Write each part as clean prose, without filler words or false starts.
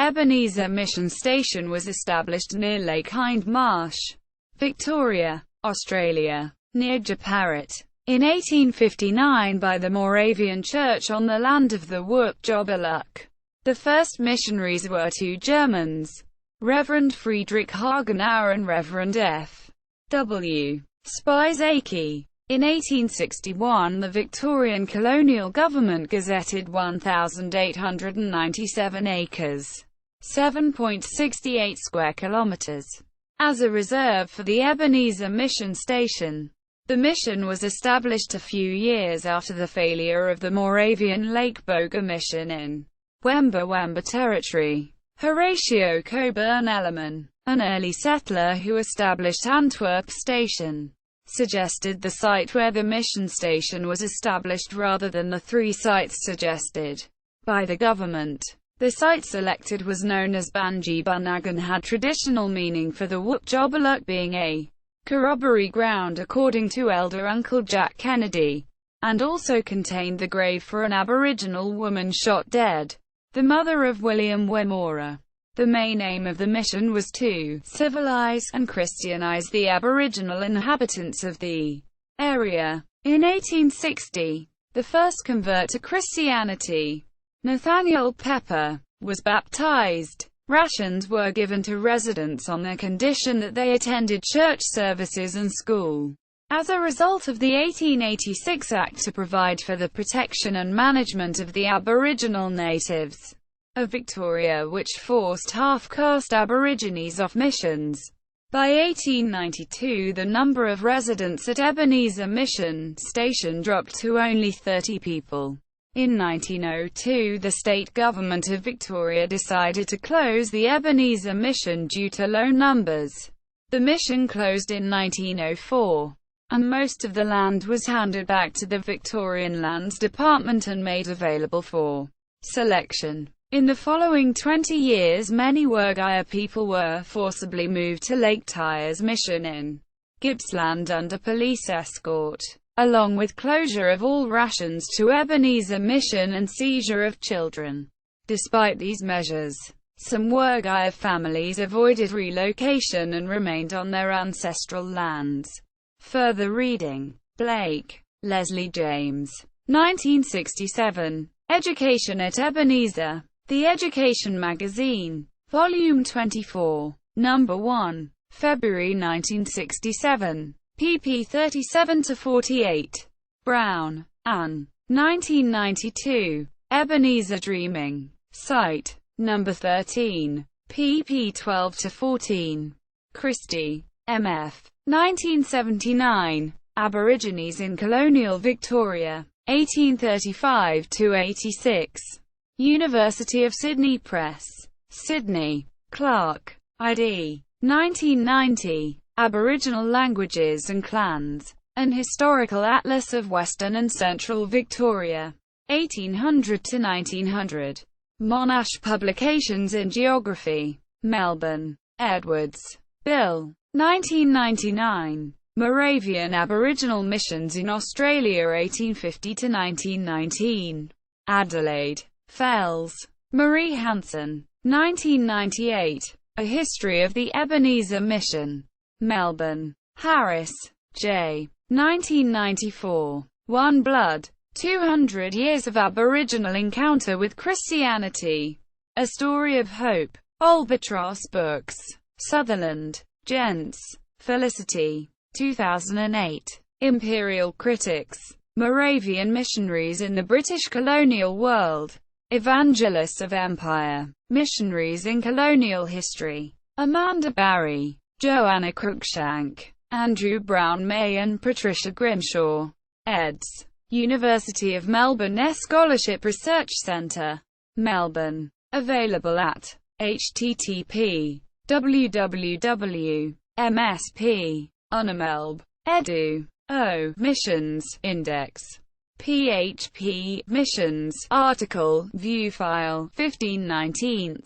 Ebenezer Mission Station was established near Lake Hindmarsh, Victoria, Australia, near Jeparit, in 1859 by the Moravian Church on the land of the Wotjobaluk. The first missionaries were two Germans, Reverend Friedrich Hagenauer and Reverend F. W. Spieseke. In 1861 the Victorian Colonial Government gazetted 1,897 acres, 7.68 square kilometres, as a reserve for the Ebenezer Mission Station. The mission was established a few years after the failure of the Moravian Lake Boga mission in Wemba-Wemba territory. Horatio Cockburn Ellerman, an early settler who established Antwerp Station, suggested the site where the mission station was established rather than the three sites suggested by the government. The site selected was known as Banji bunag and had traditional meaning for the Wotjobaluk, being a corroboree ground according to Elder Uncle Jack Kennedy, and also contained the grave for an Aboriginal woman shot dead, the mother of William Wimmera. The main aim of the mission was to civilize and Christianize the Aboriginal inhabitants of the area. In 1860, the first convert to Christianity, Nathaniel Pepper, was baptized. Rations were given to residents on the condition that they attended church services and school. As a result of the 1886 Act to provide for the protection and management of the Aboriginal natives of Victoria, which forced half-caste Aborigines off missions. By 1892 the number of residents at Ebenezer Mission Station dropped to only 30 people. In 1902 the state government of Victoria decided to close the Ebenezer Mission due to low numbers. The mission closed in 1904, and most of the land was handed back to the Victorian Lands Department and made available for selection. In the following 20 years many Wergaya people were forcibly moved to Lake Tyers Mission in Gippsland under police escort, along with closure of all rations to Ebenezer Mission and seizure of children. Despite these measures, some Wergaya families avoided relocation and remained on their ancestral lands. Further reading: Blake, Leslie James. 1967. Education at Ebenezer. The Education Magazine. Volume 24. Number 1. February 1967. pp. 37-48. Brown, Anne. 1992. Ebenezer Dreaming. Site. Number 13. pp. 12-14. Christie, M.F. 1979. Aborigines in Colonial Victoria. 1835-86. University of Sydney Press. Sydney. Clark. ID. 1990. Aboriginal Languages and Clans. An Historical Atlas of Western and Central Victoria. 1800-1900. Monash Publications in Geography. Melbourne. Edwards, Bill. 1999. Moravian Aboriginal Missions in Australia 1850-1919. Adelaide. Fells. Marie Hansen. 1998. A History of the Ebenezer Mission. Melbourne. Harris, J. 1994. One Blood. 200 Years of Aboriginal Encounter with Christianity. A Story of Hope. Albatross Books. Sutherland, Gents. Felicity. 2008. Imperial Critics. Moravian Missionaries in the British Colonial World. Evangelists of Empire. Missionaries in Colonial History. Amanda Barry, Joanna Cruikshank, Andrew Brown May and Patricia Grimshaw. eds. University of Melbourne Scholarship Research Centre. Melbourne. Available at http://msp.unamelb.edu. Missions Index. PHP Missions Article View File 15/19.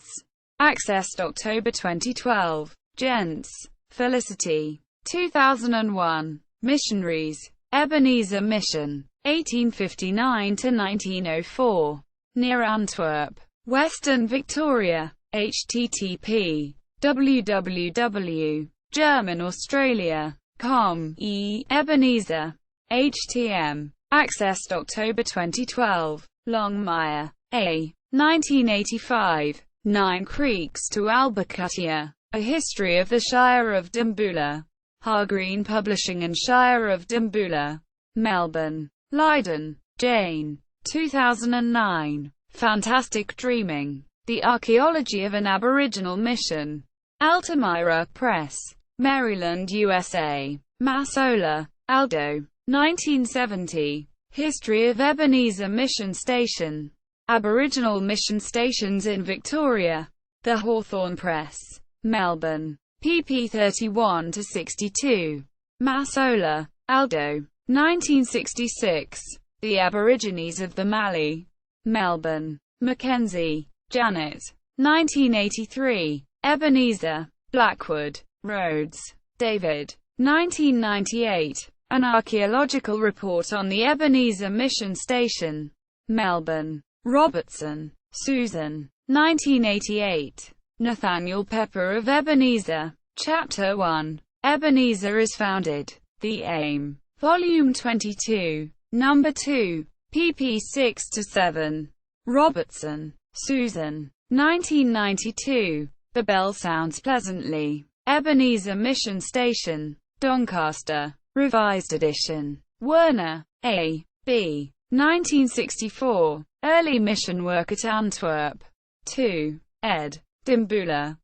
Accessed October 2012. Gents. Felicity. 2001. Missionaries. Ebenezer Mission. 1859 to 1904. Near Antwerp, Western Victoria. http www German Australia com Ebenezer htm accessed October 2012 Longmire A 1985 Nine Creeks to Albuquerque A History of the Shire of Dambulla Hargreen Publishing and Shire of Dambulla Melbourne Leiden Jane 2009 Fantastic Dreaming The Archaeology of an Aboriginal Mission Altamira Press Maryland, USA Massola Aldo 1970 History of Ebenezer Mission Station Aboriginal Mission Stations in Victoria The Hawthorn Press Melbourne pp 31-62 Massola Aldo 1966 The Aborigines of the Mallee Melbourne Mackenzie Janet 1983 Ebenezer Blackwood Rhodes David 1998 An Archaeological Report on the Ebenezer Mission Station Melbourne Robertson Susan 1988 Nathaniel Pepper of Ebenezer Chapter 1 Ebenezer is Founded The Aim Volume 22 Number 2 pp 6-7 Robertson Susan 1992 The Bell Sounds Pleasantly Ebenezer Mission Station Doncaster Revised Edition Werner A. B. 1964 Early Mission Work at Antwerp 2 ed. Dambulla